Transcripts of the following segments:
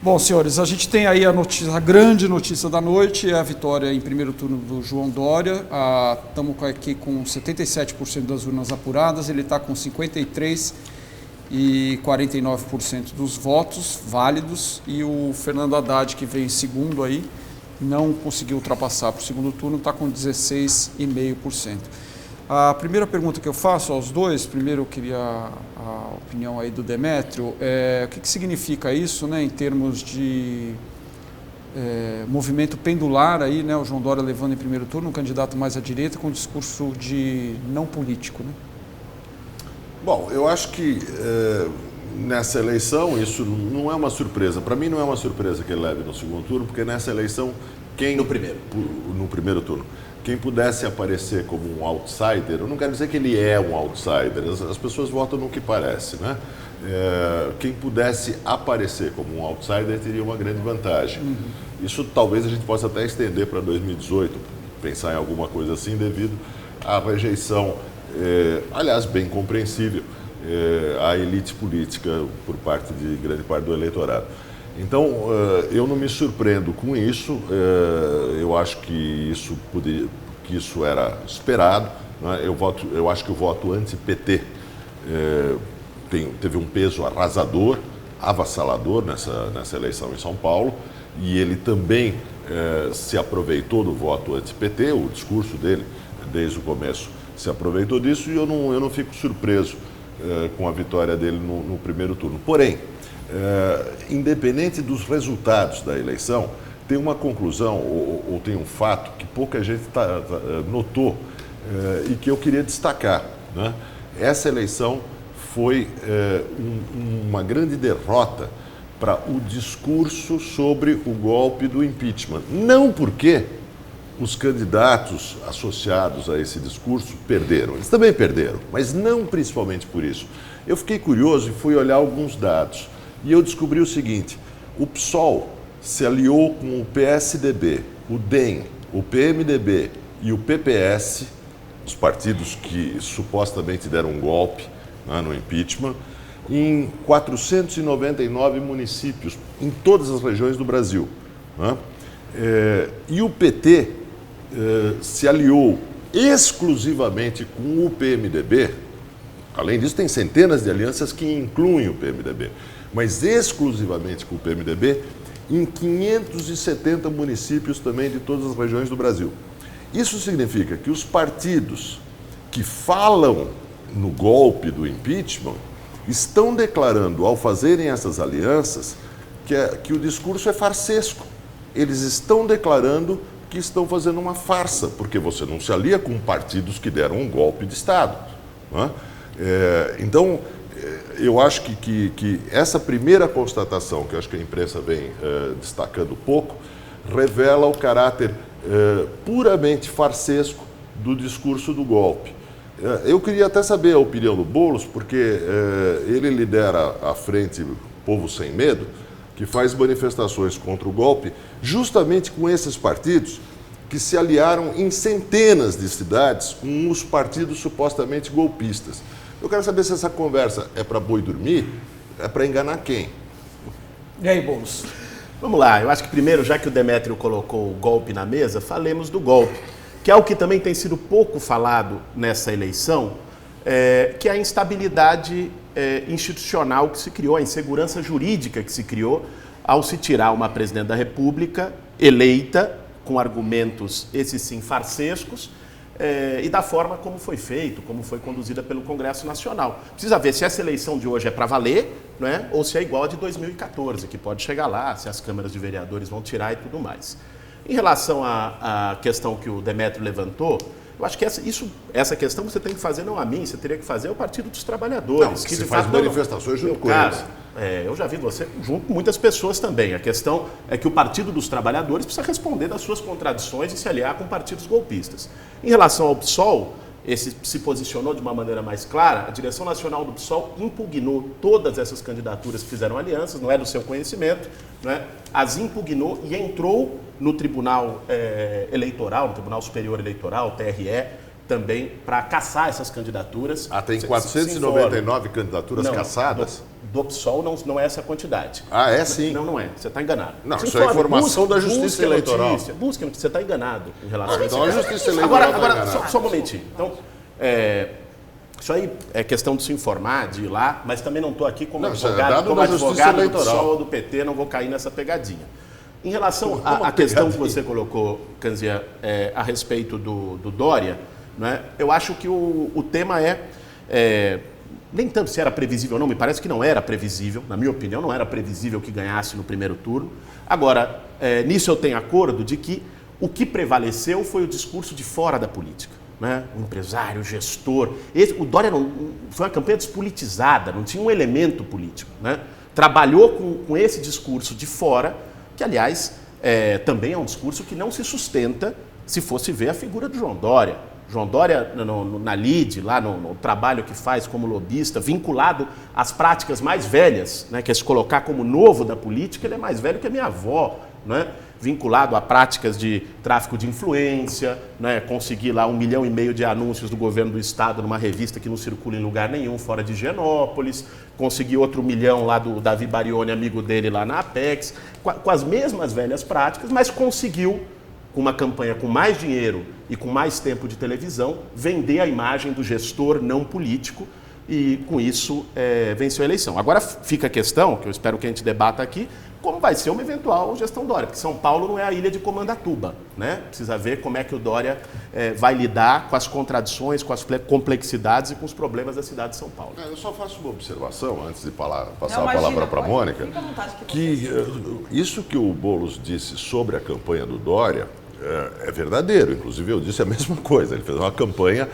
Bom, senhores, a gente tem aí a grande notícia da noite, é a vitória em primeiro turno do João Dória. Estamos aqui com 77% das urnas apuradas, ele está com 53% e 49% dos votos válidos, e o Fernando Haddad, que vem em segundo aí, não conseguiu ultrapassar para o segundo turno, está com 16,5%. A primeira pergunta que eu faço aos dois, primeiro eu queria a opinião aí do Demétrio, o que significa isso, né, em termos de movimento pendular aí, né, o João Dória levando em primeiro turno um candidato mais à direita com um discurso de não político, né? Bom, eu acho que nessa eleição isso não é uma surpresa. Para mim não é uma surpresa que ele leve no segundo turno, porque nessa eleição No primeiro. No primeiro turno. Quem pudesse aparecer como um outsider, eu não quero dizer que ele é um outsider, as pessoas votam no que parece, né? Quem pudesse aparecer como um outsider teria uma grande vantagem. Uhum. Isso talvez a gente possa até estender para 2018, pensar em alguma coisa assim, devido à rejeição, aliás, bem compreensível, à elite política por parte de grande parte do eleitorado. Então, eu não me surpreendo com isso, eu acho que isso era esperado, né? Eu acho que o voto anti-PT teve um peso arrasador, avassalador nessa eleição em São Paulo, e ele também se aproveitou do voto anti-PT, o discurso dele, desde o começo, se aproveitou disso, e eu não fico surpreso com a vitória dele no primeiro turno. Porém, independente dos resultados da eleição, tem uma conclusão ou tem um fato que pouca gente notou e que eu queria destacar, né? Essa eleição foi uma grande derrota para o discurso sobre o golpe do impeachment. Não porque os candidatos associados a esse discurso perderam. Eles também perderam, mas não principalmente por isso. Eu fiquei curioso e fui olhar alguns dados. E eu descobri o seguinte: o PSOL se aliou com o PSDB, o DEM, o PMDB e o PPS, os partidos que supostamente deram um golpe, né, no impeachment, em 499 municípios, em todas as regiões do Brasil, né? E o PT se aliou exclusivamente com o PMDB. Além disso, tem centenas de alianças que incluem o PMDB, mas exclusivamente com o PMDB, em 570 municípios também de todas as regiões do Brasil. Isso significa que os partidos que falam no golpe do impeachment estão declarando, ao fazerem essas alianças, que o discurso é farsesco. Eles estão declarando que estão fazendo uma farsa, porque você não se alia com partidos que deram um golpe de Estado, não é? Então, eu acho que essa primeira constatação, que eu acho que a imprensa vem destacando pouco, revela o caráter puramente farsesco do discurso do golpe. Eu queria até saber a opinião do Boulos, porque ele lidera a Frente Povo Sem Medo, que faz manifestações contra o golpe, justamente com esses partidos que se aliaram em centenas de cidades com os partidos supostamente golpistas. Eu quero saber se essa conversa é para boi dormir, é para enganar quem? E aí, Boulos? Vamos lá, eu acho que primeiro, já que o Demétrio colocou o golpe na mesa, falemos do golpe, que é o que também tem sido pouco falado nessa eleição, que é a instabilidade institucional que se criou, a insegurança jurídica que se criou ao se tirar uma presidente da República eleita com argumentos, esses sim, farsescos, e da forma como foi feito, como foi conduzida pelo Congresso Nacional. Precisa ver se essa eleição de hoje é para valer, né, ou se é igual a de 2014, que pode chegar lá, se as câmaras de vereadores vão tirar e tudo mais. Em relação à questão que o Demétrio levantou, eu acho que essa questão você tem que fazer não a mim, você teria que fazer ao Partido dos Trabalhadores. Não, que se faz manifestações junto com eles. Eu já vi você junto com muitas pessoas também. A questão é que o Partido dos Trabalhadores precisa responder das suas contradições e se aliar com partidos golpistas. Em relação ao PSOL, esse se posicionou de uma maneira mais clara. A direção nacional do PSOL impugnou todas essas candidaturas que fizeram alianças, não é do seu conhecimento, né? As impugnou e entrou no Tribunal Eleitoral, no Tribunal Superior Eleitoral, TRE, também para caçar essas candidaturas. Tem Se 499 candidaturas caçadas? Do PSOL não é essa a quantidade. É sim? Não é. Você está enganado. Não, isso é informação da Justiça Eleitoral. Busque, você está enganado em relação a isso. Então a Justiça Eleitoral Agora só um momentinho. Então, isso aí é questão de se informar, de ir lá, mas também não estou aqui como advogado do PSOL ou do PT, não vou cair nessa pegadinha. Em relação à questão que você colocou, Kanzia, a respeito do Dória, né, eu acho que o tema nem tanto se era previsível ou não, me parece que não era previsível, na minha opinião, não era previsível que ganhasse no primeiro turno. Agora, nisso eu tenho acordo de que o que prevaleceu foi o discurso de fora da política. Né? O empresário, o gestor. O Dória foi uma campanha despolitizada, não tinha um elemento político. Né? Trabalhou com esse discurso de fora, que, aliás, também é um discurso que não se sustenta se fosse ver a figura do João Dória. João Dória, na LIDE, lá no trabalho que faz como lobista, vinculado às práticas mais velhas, né, que é se colocar como novo da política, ele é mais velho que a minha avó, né, vinculado a práticas de tráfico de influência, né, conseguir lá 1,5 milhão de anúncios do governo do estado numa revista que não circula em lugar nenhum, fora de Higienópolis, conseguir outro 1 milhão lá do Davi Barioni, amigo dele lá na Apex, com as mesmas velhas práticas, mas conseguiu, com uma campanha com mais dinheiro e com mais tempo de televisão, vender a imagem do gestor não político e, com isso, venceu a eleição. Agora fica a questão, que eu espero que a gente debata aqui, como vai ser uma eventual gestão Dória, porque São Paulo não é a ilha de Comandatuba, né? Precisa ver como é que o Dória vai lidar com as contradições, com as complexidades e com os problemas da cidade de São Paulo. Eu só faço uma observação, antes de passar a palavra para a Mônica, que isso que o Boulos disse sobre a campanha do Dória é verdadeiro. Inclusive, eu disse a mesma coisa. Ele fez uma campanha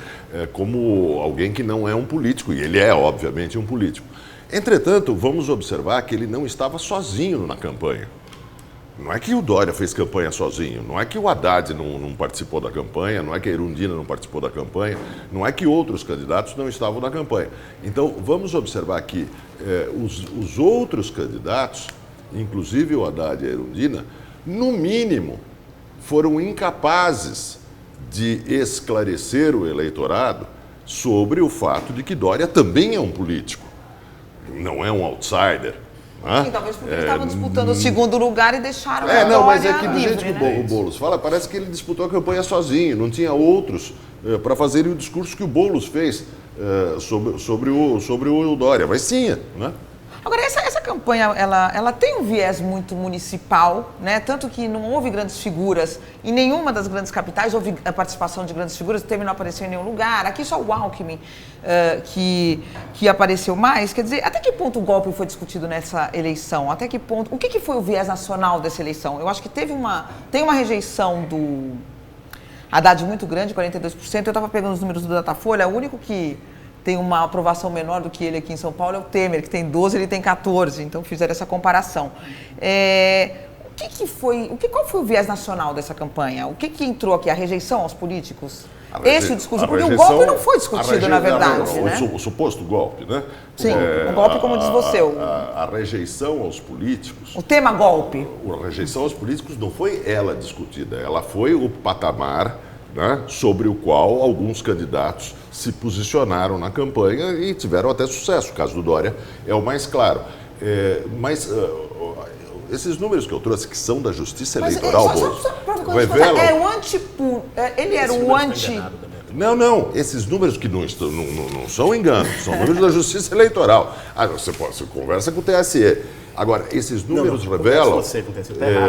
como alguém que não é um político, e ele é, obviamente, um político. Entretanto, vamos observar que ele não estava sozinho na campanha. Não é que o Dória fez campanha sozinho, não é que o Haddad não participou da campanha, não é que a Erundina não participou da campanha, não é que outros candidatos não estavam na campanha. Então, vamos observar que os outros candidatos, inclusive o Haddad e a Erundina, no mínimo, foram incapazes de esclarecer o eleitorado sobre o fato de que Dória também é um político. Não é um outsider. Sim, talvez porque eles estavam disputando o segundo lugar e deixaram a não, mas é que do livre, jeito que o Boulos fala, parece que ele disputou a campanha sozinho, não tinha outros para fazerem o discurso que o Boulos fez sobre o Dória, mas tinha, né? Agora, essa campanha, ela tem um viés muito municipal, né? Tanto que não houve grandes figuras em nenhuma das grandes capitais, houve a participação de grandes figuras, teve não apareceu em nenhum lugar. Aqui só o Alckmin que apareceu mais. Quer dizer, até que ponto o golpe foi discutido nessa eleição? Até que ponto? O que foi o viés nacional dessa eleição? Eu acho que tem uma rejeição do Haddad muito grande, 42%. Eu estava pegando os números do Datafolha, o único que tem uma aprovação menor do que ele aqui em São Paulo é o Temer, que tem 12, ele tem 14, então fizeram essa comparação. Qual foi o viés nacional dessa campanha? O que entrou aqui? A rejeição aos políticos? Esse é o discurso, porque o golpe não foi discutido, na verdade. Né? O suposto golpe, né? Sim, o golpe, como diz você. A rejeição aos políticos... O tema golpe. A rejeição aos políticos não foi ela discutida, ela foi o patamar, né, sobre o qual alguns candidatos se posicionaram na campanha e tiveram até sucesso. O caso do Dória é o mais claro. Mas esses números que eu trouxe, que são da Justiça Eleitoral, revelam... Ele era o anti... Não, esses números que não são enganos, são números da Justiça Eleitoral. Você conversa com o TSE. Agora, esses números revelam... Você com o TSE, tá errado.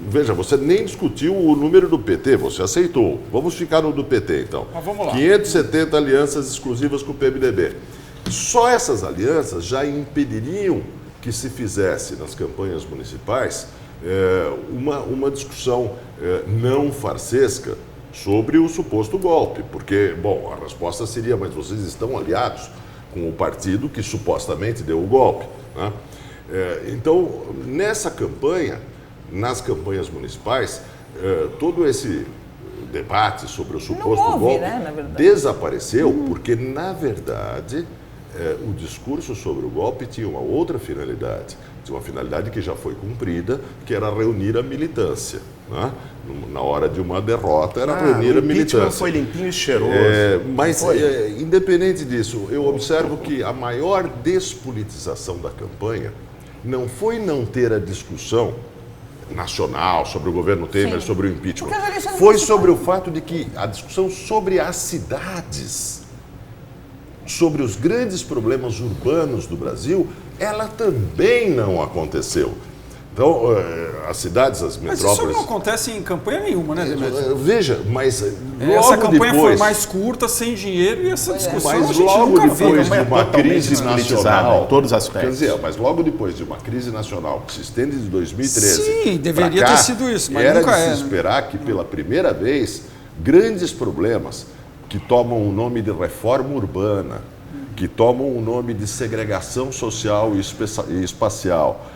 Veja, você nem discutiu o número do PT, você aceitou. Vamos ficar no do PT, então. Mas vamos lá. 570 alianças exclusivas com o PMDB. Só essas alianças já impediriam que se fizesse nas campanhas municipais uma discussão não farsesca sobre o suposto golpe. Porque, bom, a resposta seria, mas vocês estão aliados com o partido que supostamente deu o golpe, né? Então, nessa campanha, nas campanhas municipais, todo esse debate sobre o suposto golpe, né, na verdade, desapareceu porque, na verdade, o discurso sobre o golpe tinha uma outra finalidade. Tinha uma finalidade que já foi cumprida, que era reunir a militância. Né? Na hora de uma derrota, era reunir a militância. Foi limpinho e cheiroso. Mas, independente disso, eu observo que a maior despolitização da campanha não foi não ter a discussão nacional sobre o governo Temer, sobre o impeachment. Foi sobre o fato de que a discussão sobre as cidades, sobre os grandes problemas urbanos do Brasil, ela também não aconteceu. Então, as cidades, as metrópoles... Mas isso não acontece em campanha nenhuma, né, Demetrio? Veja, mas logo essa campanha depois... foi mais curta, sem dinheiro, e essa discussão a Mas gente logo nunca depois viu. de uma crise nacional... Em todos os aspectos. Quer dizer, mas logo depois de uma crise nacional que se estende de 2013... Sim, deveria pra cá, ter sido isso, mas era nunca de é. se esperar que, pela primeira vez, grandes problemas que tomam o nome de reforma urbana, que tomam o nome de segregação social e espacial,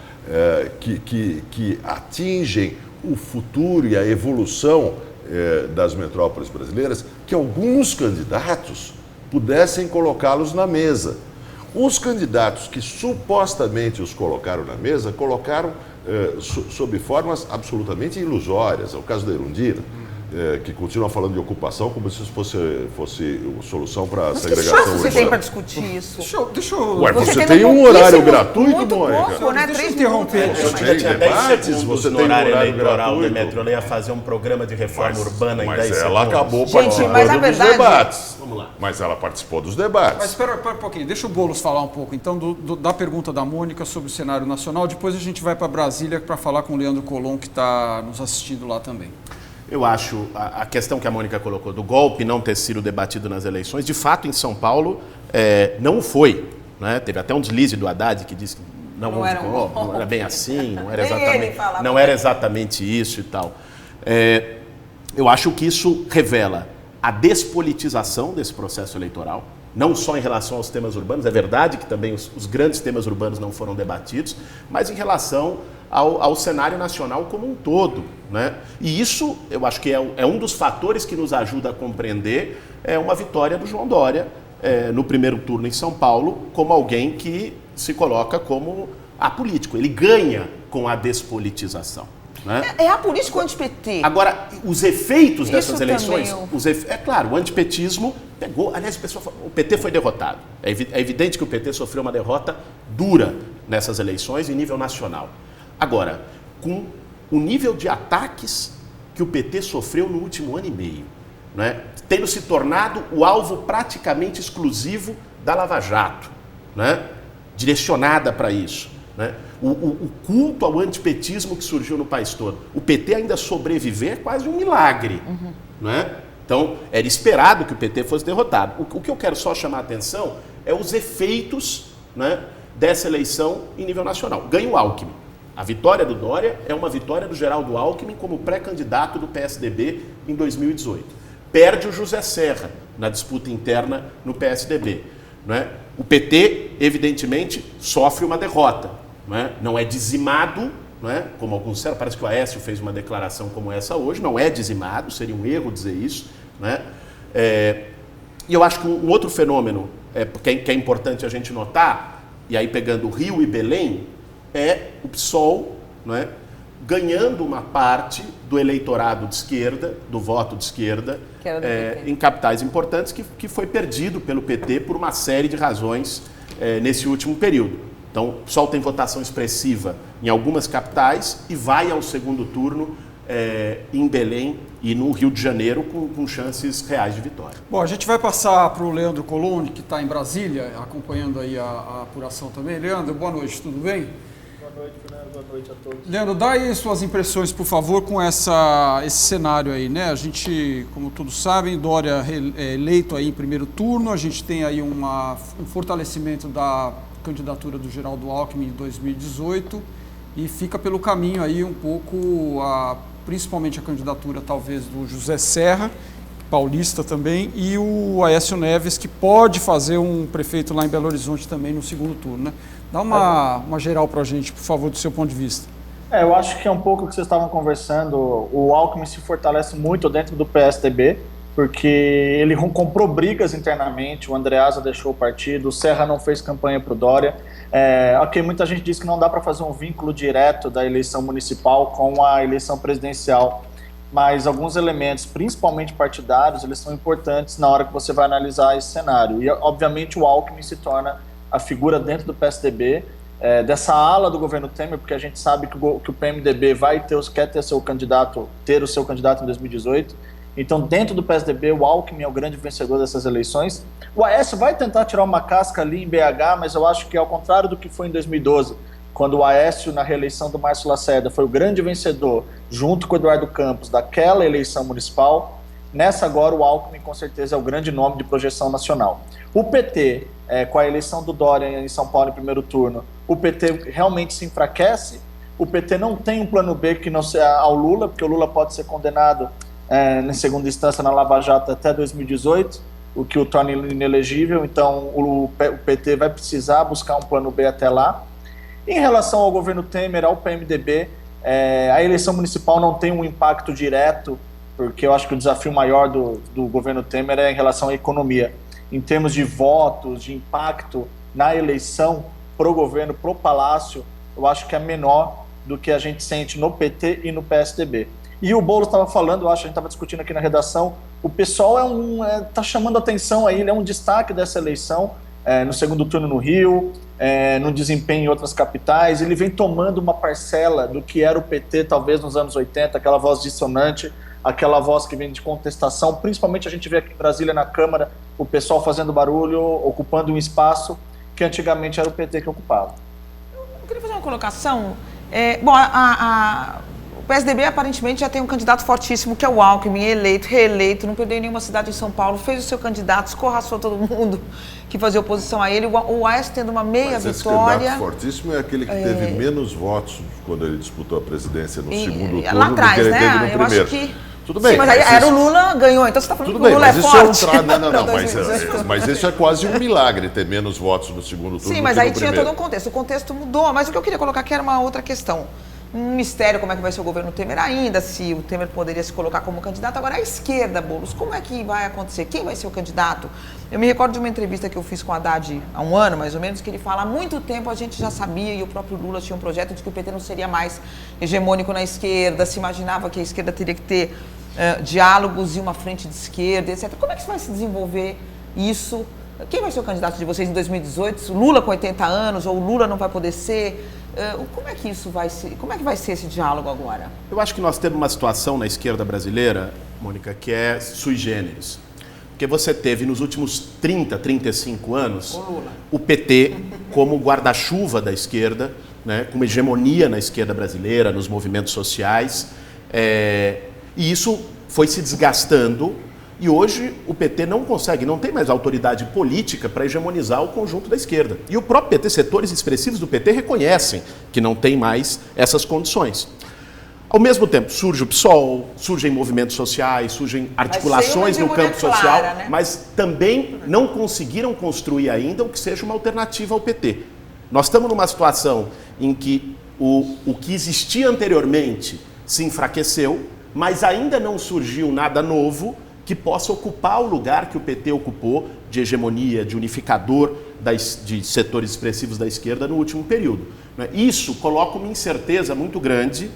que atingem o futuro e a evolução das metrópoles brasileiras, que alguns candidatos pudessem colocá-los na mesa. Os candidatos que supostamente os colocaram na mesa, colocaram sob formas absolutamente ilusórias. É o caso da Erundina, que continua falando de ocupação como se isso fosse solução para a segregação urbana. Você tem urbana. para discutir isso? Deixa eu... Ué, você tem tem um pouquíssimo, horário gratuito, muito Mônica? pouco, né? Deixa eu 3 interromper. minutos. Eu Tem tinha 10 debates, segundos você no tem horário horário eleitoral, gratuito. Demetrio. Ela ia fazer um programa de reforma urbana em 10 Mas segundos. ela acabou Gente, participando mas a dos verdade- debates. Vamos lá. Mas ela participou dos debates. Mas espera um pouquinho, deixa o Boulos falar um pouco, então, da pergunta da Mônica sobre o cenário nacional. Depois a gente vai para Brasília para falar com o Leandro Colom, que está nos assistindo lá também. Eu acho a questão que a Mônica colocou do golpe não ter sido debatido nas eleições, de fato, em São Paulo, não foi. Né? Teve até um deslize do Haddad que disse que não era bem assim, não era exatamente isso e tal. Eu acho que isso revela a despolitização desse processo eleitoral, não só em relação aos temas urbanos, é verdade que também os grandes temas urbanos não foram debatidos, mas em relação ao cenário nacional como um todo. Né? E isso, eu acho que é um dos fatores que nos ajuda a compreender uma vitória do João Dória no primeiro turno em São Paulo, como alguém que se coloca como apolítico. Ele ganha com a despolitização. Né? É apolítico ou anti-PT? Agora, os efeitos dessas Isso eleições, também é claro, o antipetismo pegou, aliás, o PT foi derrotado. É evidente que o PT sofreu uma derrota dura nessas eleições em nível nacional. Agora, com o nível de ataques que o PT sofreu no último ano e meio, né? Tendo se tornado o alvo praticamente exclusivo da Lava Jato, né? Direcionada para isso. Né? O culto ao antipetismo que surgiu no país todo. O PT ainda sobreviver é quase um milagre. Né? Então, era esperado que o PT fosse derrotado. O que eu quero só chamar a atenção é os efeitos, né, dessa eleição em nível nacional. Ganha o Alckmin. A vitória do Dória é uma vitória do Geraldo Alckmin como pré-candidato do PSDB em 2018. Perde o José Serra na disputa interna no PSDB. Né? O PT, evidentemente, sofre uma derrota. Não é dizimado, como alguns disseram, parece que o Aécio fez uma declaração como essa hoje, não é dizimado, seria um erro dizer isso. E eu acho que um outro fenômeno que é importante a gente notar, e aí pegando Rio e Belém, é o PSOL ganhando uma parte do eleitorado de esquerda, do voto de esquerda, em capitais importantes, que foi perdido pelo PT por uma série de razões nesse último período. Então, o PSOL tem votação expressiva em algumas capitais e vai ao segundo turno em Belém e no Rio de Janeiro com chances reais de vitória. Bom, a gente vai passar para o Leandro Colom, que está em Brasília, acompanhando aí a apuração também. Leandro, boa noite, tudo bem? Boa noite, Fernando. Boa noite a todos. Leandro, dá aí suas impressões, por favor, com esse cenário aí, né? A gente, como todos sabem, Dória é eleito aí em primeiro turno, a gente tem aí um fortalecimento da candidatura do Geraldo Alckmin em 2018 e fica pelo caminho aí um pouco, principalmente a candidatura talvez do José Serra, paulista também, e o Aécio Neves, que pode fazer um prefeito lá em Belo Horizonte também no segundo turno, né? Dá uma geral para a gente, por favor, do seu ponto de vista. Eu acho que é um pouco o que vocês estavam conversando. O Alckmin se fortalece muito dentro do PSDB, porque ele comprou brigas internamente, o Andreasa deixou o partido, o Serra não fez campanha para o Dória. Ok, muita gente diz que não dá para fazer um vínculo direto da eleição municipal com a eleição presidencial, mas alguns elementos, principalmente partidários, eles são importantes na hora que você vai analisar esse cenário. E, obviamente, o Alckmin se torna a figura dentro do PSDB, dessa ala do governo Temer, porque a gente sabe que o PMDB quer ter o seu candidato em 2018. Então, dentro do PSDB, o Alckmin é o grande vencedor dessas eleições. O Aécio vai tentar tirar uma casca ali em BH, mas eu acho que ao contrário do que foi em 2012, quando o Aécio, na reeleição do Márcio Lacerda, foi o grande vencedor, junto com o Eduardo Campos, daquela eleição municipal, nessa agora o Alckmin, com certeza, é o grande nome de projeção nacional. O PT, com a eleição do Dória em São Paulo em primeiro turno, o PT realmente se enfraquece, o PT não tem um plano B que não seja ao Lula, porque o Lula pode ser condenado em segunda instância na Lava Jato até 2018, o que o torna inelegível, então o PT vai precisar buscar um plano B até lá. Em relação ao governo Temer, ao PMDB, a eleição municipal não tem um impacto direto, porque eu acho que o desafio maior do governo Temer é em relação à economia. Em termos de votos, de impacto na eleição pro governo, pro Palácio, eu acho que é menor do que a gente sente no PT e no PSDB. E o Boulos estava falando, eu acho, a gente estava discutindo aqui na redação, o pessoal está chamando atenção aí, ele é um destaque dessa eleição, no segundo turno no Rio, no desempenho em outras capitais, ele vem tomando uma parcela do que era o PT talvez nos anos 80, aquela voz dissonante, aquela voz que vem de contestação, principalmente a gente vê aqui em Brasília, na Câmara, o pessoal fazendo barulho, ocupando um espaço que antigamente era o PT que ocupava. Eu queria fazer uma colocação. O PSDB aparentemente já tem um candidato fortíssimo, que é o Alckmin, eleito, reeleito, não perdeu em nenhuma cidade em São Paulo, fez o seu candidato, escorraçou todo mundo que fazia oposição a ele. O Aécio tendo uma meia vitória. Esse candidato fortíssimo é aquele que teve menos votos quando ele disputou a presidência no segundo turno lá atrás, do que ele teve no eu primeiro. Acho que... Tudo bem. Sim, mas aí era o Lula ganhou, então você está falando que o Lula é forte. Mas isso é quase um milagre, ter menos votos no segundo turno. Sim, mas aí tinha todo um contexto. O contexto mudou, mas o que eu queria colocar aqui era uma outra questão. Um mistério como é que vai ser o governo Temer ainda, se o Temer poderia se colocar como candidato. Agora, a esquerda, Boulos, como é que vai acontecer? Quem vai ser o candidato? Eu me recordo de uma entrevista que eu fiz com o Haddad há um ano, mais ou menos, que ele fala, há muito tempo a gente já sabia, e o próprio Lula tinha um projeto de que o PT não seria mais hegemônico na esquerda, se imaginava que a esquerda teria que ter diálogos e uma frente de esquerda, etc. Como é que vai se desenvolver isso? Quem vai ser o candidato de vocês em 2018? O Lula com 80 anos, ou o Lula não vai poder ser? Como é que isso vai ser? Como é que vai ser esse diálogo agora? Eu acho que nós temos uma situação na esquerda brasileira, Mônica, que é sui generis. Porque você teve nos últimos 30, 35 anos o PT como guarda-chuva da esquerda, né, com uma hegemonia na esquerda brasileira, nos movimentos sociais. E isso foi se desgastando. E hoje o PT não tem mais autoridade política para hegemonizar o conjunto da esquerda. E o próprio PT, setores expressivos do PT reconhecem que não tem mais essas condições. Ao mesmo tempo, surge o PSOL, surgem movimentos sociais, surgem articulações no campo social, né? Mas também não conseguiram construir ainda o que seja uma alternativa ao PT. Nós estamos numa situação em que o que existia anteriormente se enfraqueceu, mas ainda não surgiu nada novo que possa ocupar o lugar que o PT ocupou de hegemonia, de unificador de setores expressivos da esquerda no último período. Isso coloca uma incerteza muito grande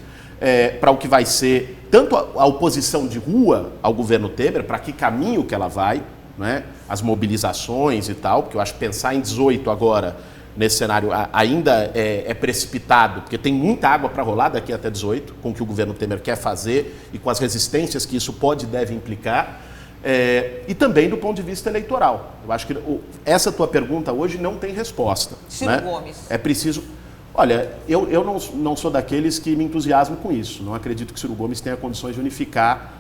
para o que vai ser tanto a oposição de rua ao governo Temer, para que caminho que ela vai, né? As mobilizações e tal, porque eu acho que pensar em 18 agora, nesse cenário, ainda é precipitado, porque tem muita água para rolar daqui até 18, com o que o governo Temer quer fazer e com as resistências que isso pode e deve implicar, e também do ponto de vista eleitoral. Eu acho que essa tua pergunta hoje não tem resposta. Ciro, né? Gomes. É preciso... Olha, eu não sou daqueles que me entusiasmam com isso. Não acredito que Ciro Gomes tenha condições de unificar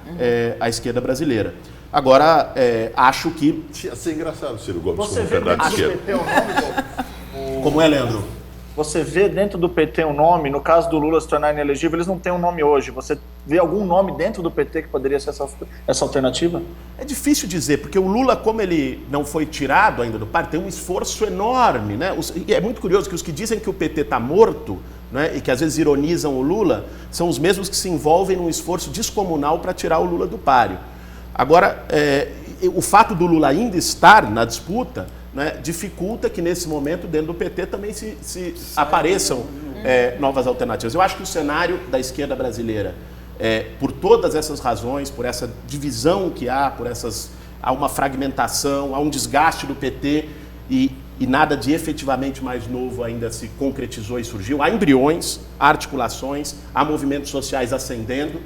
a esquerda brasileira. Agora, acho que... Ia ser engraçado, Ciro Gomes, você como vê candidato de dentro esquerda. do PT o nome, Como é, Leandro? Você vê dentro do PT um nome, no caso do Lula se tornar inelegível, eles não têm um nome hoje. Você vê algum nome dentro do PT que poderia ser essa alternativa? É difícil dizer, porque o Lula, como ele não foi tirado ainda do partido, tem um esforço enorme, né? E é muito curioso que os que dizem que o PT está morto, né, e que às vezes ironizam o Lula, são os mesmos que se envolvem num esforço descomunal para tirar o Lula do páreo. Agora, o fato do Lula ainda estar na disputa, né, dificulta que nesse momento dentro do PT também se apareçam novas alternativas. Eu acho que o cenário da esquerda brasileira, por todas essas razões, por essa divisão que há, há uma fragmentação, há um desgaste do PT e nada de efetivamente mais novo ainda se concretizou e surgiu. Há embriões, há articulações, há movimentos sociais ascendendo,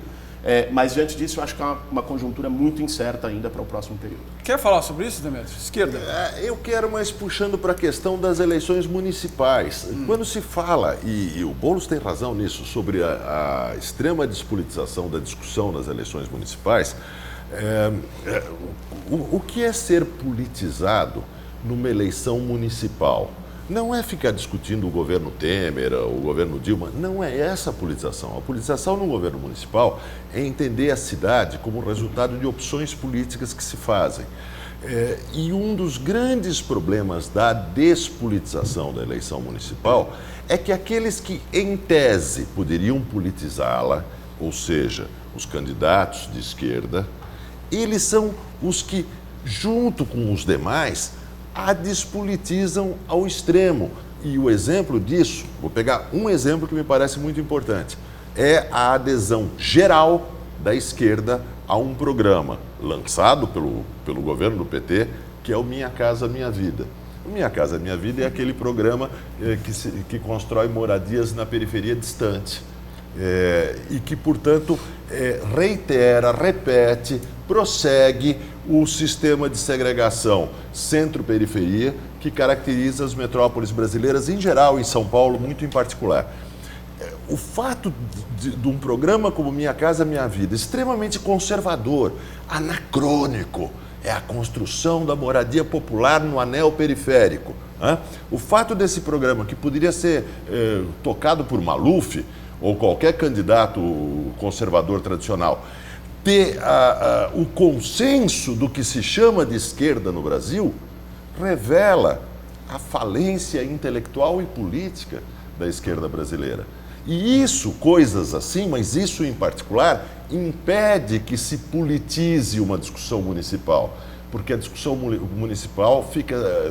mas diante disso eu acho que é uma conjuntura muito incerta ainda para o próximo período. Quer falar sobre isso, Demetrio? Esquerda? Eu quero, mas puxando para a questão das eleições municipais. Quando se fala, e o Boulos tem razão nisso, sobre a extrema despolitização da discussão nas eleições municipais, o que é ser politizado numa eleição municipal? Não é ficar discutindo o governo Temer, o governo Dilma, não é essa a politização. A politização no governo municipal é entender a cidade como resultado de opções políticas que se fazem. E um dos grandes problemas da despolitização da eleição municipal é que aqueles que, em tese, poderiam politizá-la, ou seja, os candidatos de esquerda, eles são os que, junto com os demais, a despolitizam ao extremo. E o exemplo disso, vou pegar um exemplo que me parece muito importante, é a adesão geral da esquerda a um programa lançado pelo governo do PT, que é o Minha Casa Minha Vida. O Minha Casa Minha Vida é aquele programa que constrói moradias na periferia distante. E que, portanto, reitera, repete, prossegue o sistema de segregação centro-periferia que caracteriza as metrópoles brasileiras em geral, em São Paulo muito em particular. O fato de um programa como Minha Casa Minha Vida, extremamente conservador, anacrônico, é a construção da moradia popular no anel periférico. O fato desse programa, que poderia ser tocado por Maluf ou qualquer candidato conservador tradicional, ter o consenso do que se chama de esquerda no Brasil, revela a falência intelectual e política da esquerda brasileira. E isso, coisas assim, mas isso em particular, impede que se politize uma discussão municipal, porque a discussão municipal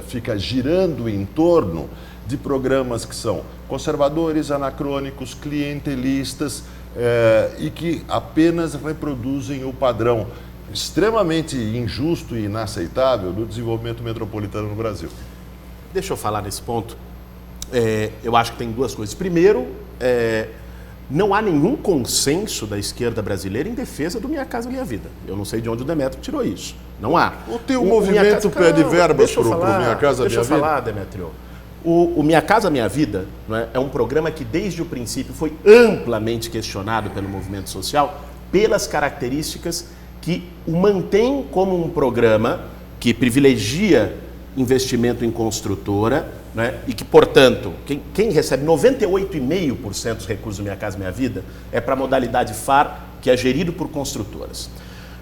fica girando em torno de programas que são conservadores, anacrônicos, clientelistas, e que apenas reproduzem o padrão extremamente injusto e inaceitável do desenvolvimento metropolitano no Brasil. Deixa eu falar nesse ponto. Eu acho que tem duas coisas. Primeiro, não há nenhum consenso da esquerda brasileira em defesa do Minha Casa Minha Vida. Eu não sei de onde o Demetrio tirou isso. Não há. O teu movimento pede verbas para o Minha Casa Minha Vida? Deixa eu falar, Demetrio. O Minha Casa Minha Vida, né, é um programa que desde o princípio foi amplamente questionado pelo movimento social pelas características que o mantém como um programa que privilegia investimento em construtora, né, e que, portanto, quem recebe 98,5% dos recursos do Minha Casa Minha Vida é para a modalidade FAR, que é gerido por construtoras.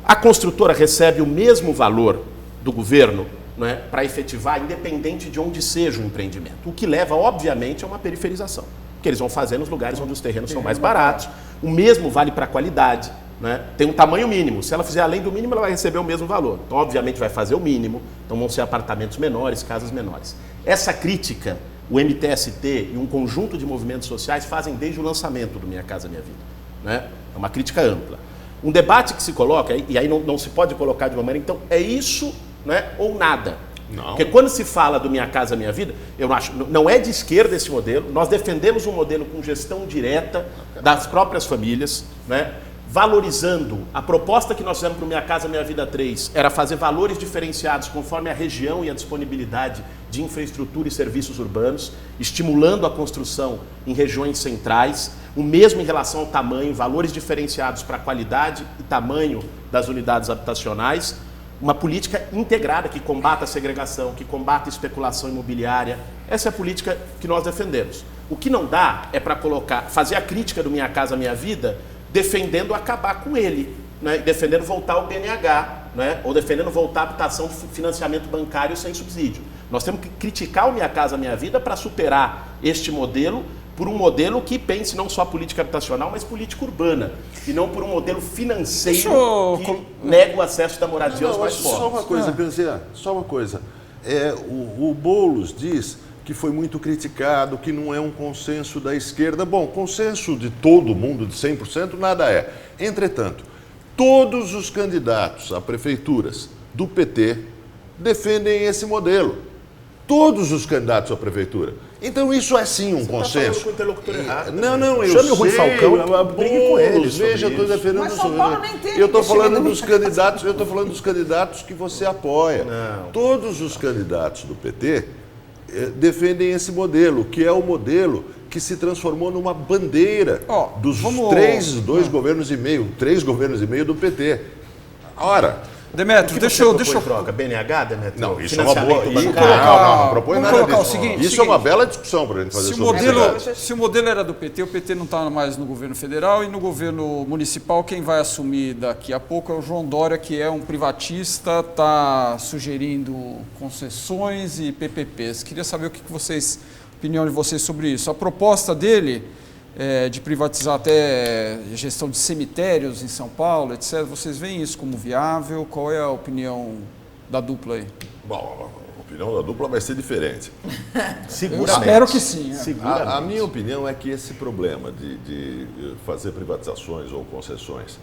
A construtora recebe o mesmo valor do governo, né, para efetivar, independente de onde seja o empreendimento. O que leva, obviamente, a uma periferização, que eles vão fazer nos lugares onde os terrenos são mais baratos. O mesmo vale para a qualidade, né? Tem um tamanho mínimo. Se ela fizer além do mínimo, ela vai receber o mesmo valor. Então, obviamente, vai fazer o mínimo. Então, vão ser apartamentos menores, casas menores. Essa crítica, o MTST e um conjunto de movimentos sociais fazem desde o lançamento do Minha Casa Minha Vida, né? É uma crítica ampla. Um debate que se coloca, e aí não se pode colocar de uma maneira, então, é isso, né, ou nada. Não. Porque quando se fala do Minha Casa Minha Vida, eu acho, não é de esquerda esse modelo. Nós defendemos um modelo com gestão direta das próprias famílias, né, valorizando. A proposta que nós fizemos para o Minha Casa Minha Vida 3 era fazer valores diferenciados conforme a região e a disponibilidade de infraestrutura e serviços urbanos, estimulando a construção em regiões centrais, o mesmo em relação ao tamanho, valores diferenciados para a qualidade e tamanho das unidades habitacionais. Uma política integrada que combata a segregação, que combata a especulação imobiliária. Essa é a política que nós defendemos. O que não dá é para fazer a crítica do Minha Casa Minha Vida defendendo acabar com ele, né? Defendendo voltar ao BNH, né? Ou defendendo voltar à habitação de financiamento bancário sem subsídio. Nós temos que criticar o Minha Casa Minha Vida para superar este modelo por um modelo que pense não só política habitacional, mas política urbana, e não por um modelo financeiro que nega o acesso da moradia aos mais pobres. Só uma coisa, só uma coisa. O Boulos diz que foi muito criticado, que não é um consenso da esquerda. Bom, consenso de todo mundo, de 100%, nada é. Entretanto, todos os candidatos a prefeituras do PT defendem esse modelo. Todos os candidatos à prefeitura. Então isso é sim um consenso. Tá com o interlocutor errado. Não, eu Chame o Rui Falcão, brigue com ele. Veja, eu estou defendendo. Mas São Paulo nem tem eu estou falando investimento dos candidatos. Eu estou falando dos candidatos que você apoia. Não. Todos os candidatos do PT defendem esse modelo, que é o modelo que se transformou numa bandeira dos três governos e meio do PT. Ora, Demétrio, deixa eu... troca? BNH, Demétrio? Não, isso é uma boa... Não propõe nada disso. O seguinte, isso é uma bela discussão para a gente fazer sobre se o modelo era do PT, o PT não está mais no governo federal, e no governo municipal quem vai assumir daqui a pouco é o João Dória, que é um privatista, está sugerindo concessões e PPPs. Queria saber a opinião de vocês sobre isso. A proposta dele de privatizar até gestão de cemitérios em São Paulo, etc. Vocês veem isso como viável? Qual é a opinião da dupla aí? Bom, a opinião da dupla vai ser diferente. Seguramente. Eu espero que sim. A minha opinião é que esse problema de fazer privatizações ou concessões,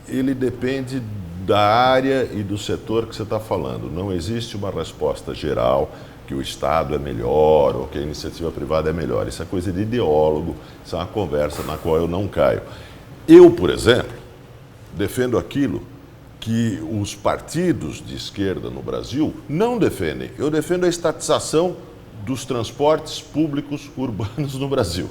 ele depende da área e do setor que você está falando. Não existe uma resposta geral que o Estado é melhor ou que a iniciativa privada é melhor. Isso é coisa de ideólogo, isso é uma conversa na qual eu não caio. Eu, por exemplo, defendo aquilo que os partidos de esquerda no Brasil não defendem. Eu defendo a estatização dos transportes públicos urbanos no Brasil.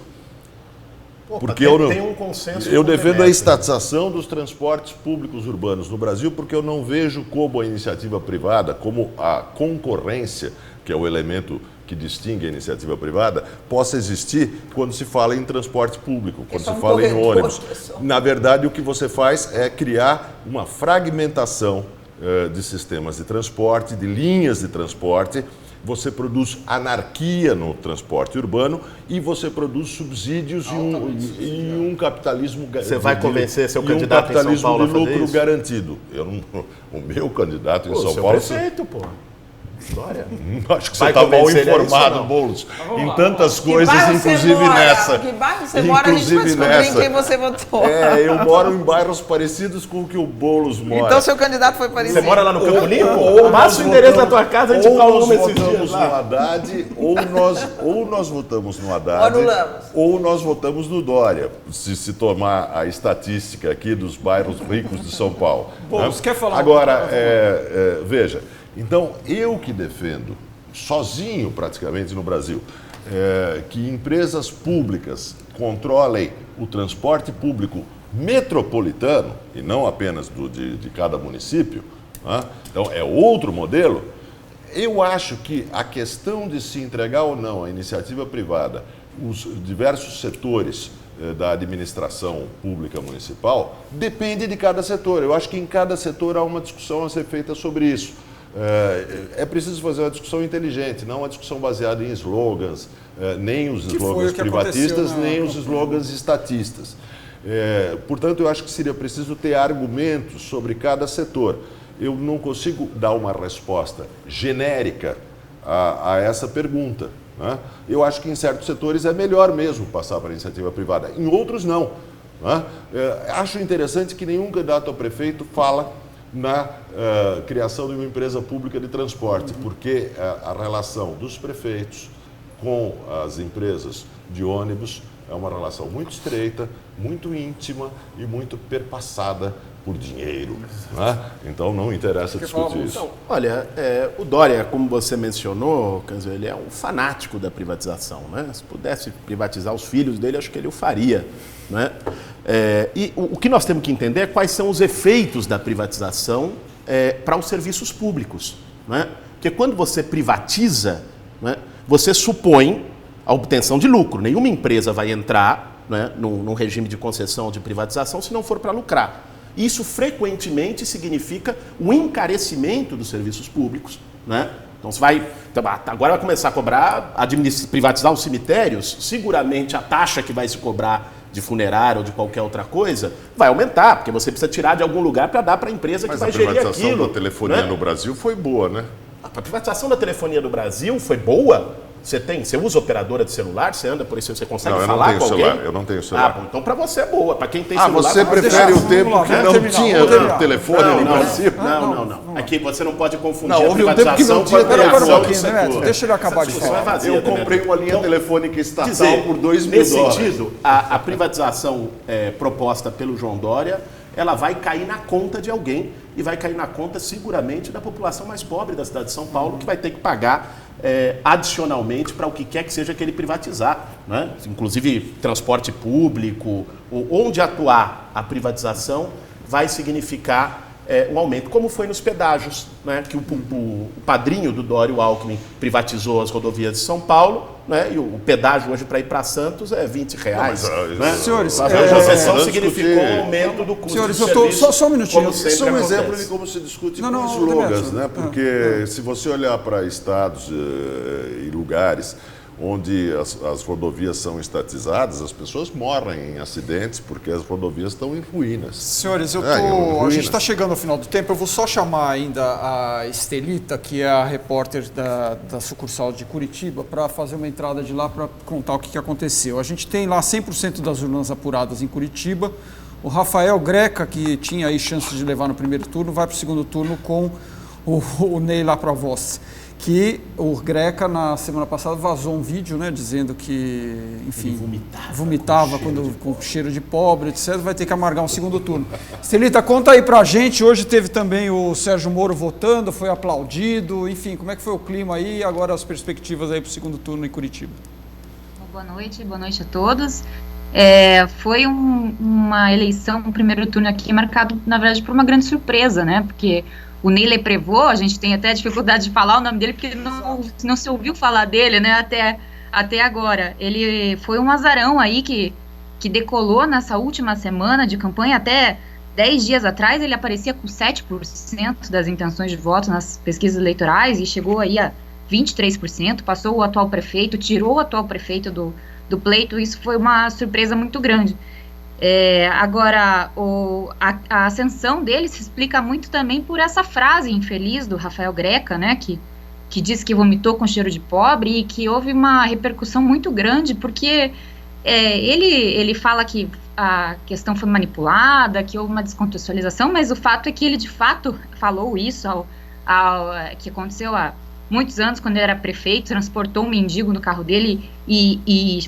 Porque tem um consenso. Eu defendo a estatização dos transportes públicos urbanos no Brasil porque eu não vejo como a iniciativa privada, como a concorrência, que é o elemento que distingue a iniciativa privada, possa existir quando se fala em transporte público, quando se fala em ônibus. Na verdade, o que você faz é criar uma fragmentação de sistemas de transporte, de linhas de transporte. Você produz anarquia no transporte urbano e você produz subsídios e um capitalismo garantido. Você vai convencer seu candidato em São Paulo a fazer lucro isso? garantido. O meu candidato em São Paulo... Prefeito, pô. História. Acho que você está mal informado, Boulos, em tantas coisas, inclusive nessa. Que bairro você mora? A gente vai descobrir em quem você votou. Eu moro em bairros parecidos com o que o Boulos mora. Então seu candidato foi parecido. Você mora lá no Campo Limpo? Passa o endereço da tua casa, a gente calma esses dias lá. No Haddad, ou nós votamos no Haddad, ou nós votamos no Dória, se tomar a estatística aqui dos bairros ricos de São Paulo. Boulos, quer falar? Agora, veja... Então, eu que defendo, sozinho praticamente no Brasil, que empresas públicas controlem o transporte público metropolitano, e não apenas de cada município, né? Então é outro modelo. Eu acho que a questão de se entregar ou não à iniciativa privada, os diversos setores da administração pública municipal, depende de cada setor. Eu acho que em cada setor há uma discussão a ser feita sobre isso. É preciso fazer uma discussão inteligente, não uma discussão baseada em slogans, nem os slogans privatistas, nem os slogans estatistas. Portanto, eu acho que seria preciso ter argumentos sobre cada setor. Eu não consigo dar uma resposta genérica a essa pergunta, né? Eu acho que em certos setores é melhor mesmo passar para a iniciativa privada, em outros não, né? Acho interessante que nenhum candidato a prefeito fala na criação de uma empresa pública de transporte, porque a relação dos prefeitos com as empresas de ônibus é uma relação muito estreita, muito íntima e muito perpassada por dinheiro, né? Então não interessa discutir isso. Então, olha, o Dória, como você mencionou, Canzio, ele é um fanático da privatização, né? Se pudesse privatizar os filhos dele, acho que ele o faria, né? E o que nós temos que entender é quais são os efeitos da privatização para os serviços públicos, né? Porque quando você privatiza, né, você supõe a obtenção de lucro. Nenhuma empresa vai entrar, né, num regime de concessão ou de privatização se não for para lucrar. Isso frequentemente significa o encarecimento dos serviços públicos, né? Então agora vai começar a cobrar, privatizar os cemitérios, seguramente a taxa que vai se cobrar de funerário ou de qualquer outra coisa vai aumentar, porque você precisa tirar de algum lugar para dar para a empresa que vai gerir aquilo. Mas a privatização da telefonia no Brasil foi boa, né? A privatização da telefonia no Brasil foi boa? Você usa operadora de celular? Você anda por isso, você consegue falar com alguém? Eu não tenho celular. Bom, então para você é boa. Para quem tem celular... você prefere o tempo que não tinha telefone no Brasil? Não. Aqui você não pode confundir a privatização com a criação do setor. Deixa ele acabar de falar. Eu comprei uma linha telefônica estatal por $2.000. Nesse sentido, a privatização proposta pelo João Dória, ela vai cair na conta de alguém e vai cair na conta, seguramente, da população mais pobre da cidade de São Paulo, que vai ter que pagar adicionalmente para o que quer que seja que ele privatizar, né? Inclusive transporte público, onde atuar a privatização vai significar um aumento, como foi nos pedágios, né? Que o padrinho do Dória, o Alckmin, privatizou as rodovias de São Paulo, né? E o pedágio hoje para ir para Santos é R$20. Né? Senhores, a concessão significou um aumento do custo. Senhores, eu estou só um minutinho. Isso é um exemplo de como se discute com slogans, né? Porque se você olhar para estados e lugares onde as rodovias são estatizadas, as pessoas morrem em acidentes porque as rodovias estão em ruínas. Senhores, a gente está chegando ao final do tempo, eu vou só chamar ainda a Estelita, que é a repórter da sucursal de Curitiba, para fazer uma entrada de lá para contar o que aconteceu. A gente tem lá 100% das urnas apuradas em Curitiba. O Rafael Greca, que tinha aí chances de levar no primeiro turno, vai para o segundo turno com o Ney lá para a voz. Que o Greca, na semana passada, vazou um vídeo, né, dizendo que, enfim, vomitava com cheiro de pobre, etc. Vai ter que amargar um segundo turno. Estelita, conta aí pra gente. Hoje teve também o Sérgio Moro votando, foi aplaudido. Enfim, como é que foi o clima aí e agora as perspectivas aí pro segundo turno em Curitiba? Boa noite a todos. Foi uma eleição, um primeiro turno aqui marcado, na verdade, por uma grande surpresa, né, porque o Ney Prévost, a gente tem até dificuldade de falar o nome dele, porque não se ouviu falar dele, né, até agora. Ele foi um azarão aí que decolou nessa última semana de campanha. Até 10 dias atrás ele aparecia com 7% das intenções de voto nas pesquisas eleitorais e chegou aí a 23%, passou o atual prefeito, tirou o atual prefeito do pleito. Isso foi uma surpresa muito grande. Agora, a ascensão dele se explica muito também por essa frase infeliz do Rafael Greca, né, que disse que vomitou com cheiro de pobre e que houve uma repercussão muito grande, porque ele fala que a questão foi manipulada, que houve uma descontextualização, mas o fato é que ele de fato falou isso, que aconteceu há muitos anos, quando ele era prefeito, transportou um mendigo no carro dele e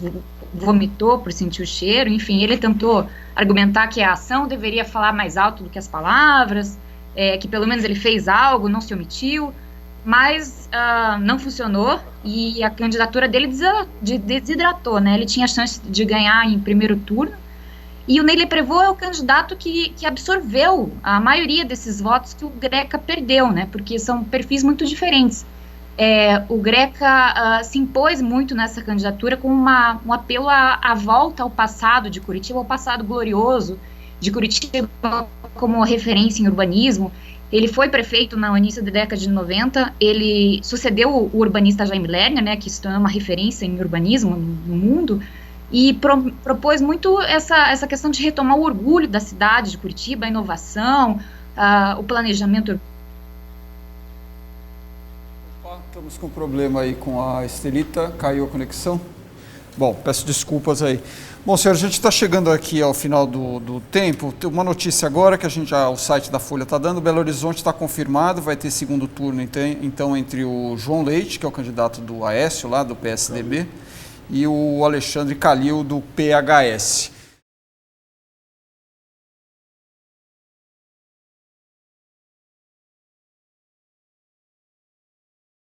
vomitou por sentir o cheiro. Enfim, ele tentou argumentar que a ação deveria falar mais alto do que as palavras, que pelo menos ele fez algo, não se omitiu, mas não funcionou e a candidatura dele desidratou, né? Ele tinha chance de ganhar em primeiro turno e o Ney Prévost é o candidato que absorveu a maioria desses votos que o Greca perdeu, né? Porque são perfis muito diferentes. O Greca se impôs muito nessa candidatura com um apelo à volta ao passado de Curitiba, ao passado glorioso de Curitiba como referência em urbanismo. Ele foi prefeito no início da década de 90, ele sucedeu o urbanista Jaime Lerner, né, que se tornou uma referência em urbanismo no mundo, e propôs muito essa questão de retomar o orgulho da cidade de Curitiba, a inovação, o planejamento urbano. Estamos com um problema aí com a Estelita, caiu a conexão. Bom, peço desculpas aí. Bom, senhores, a gente está chegando aqui ao final do tempo. Tem uma notícia agora que o site da Folha está dando. Belo Horizonte está confirmado, vai ter segundo turno então entre o João Leite, que é o candidato do Aécio, lá do PSDB, e o Alexandre Calil, do PHS.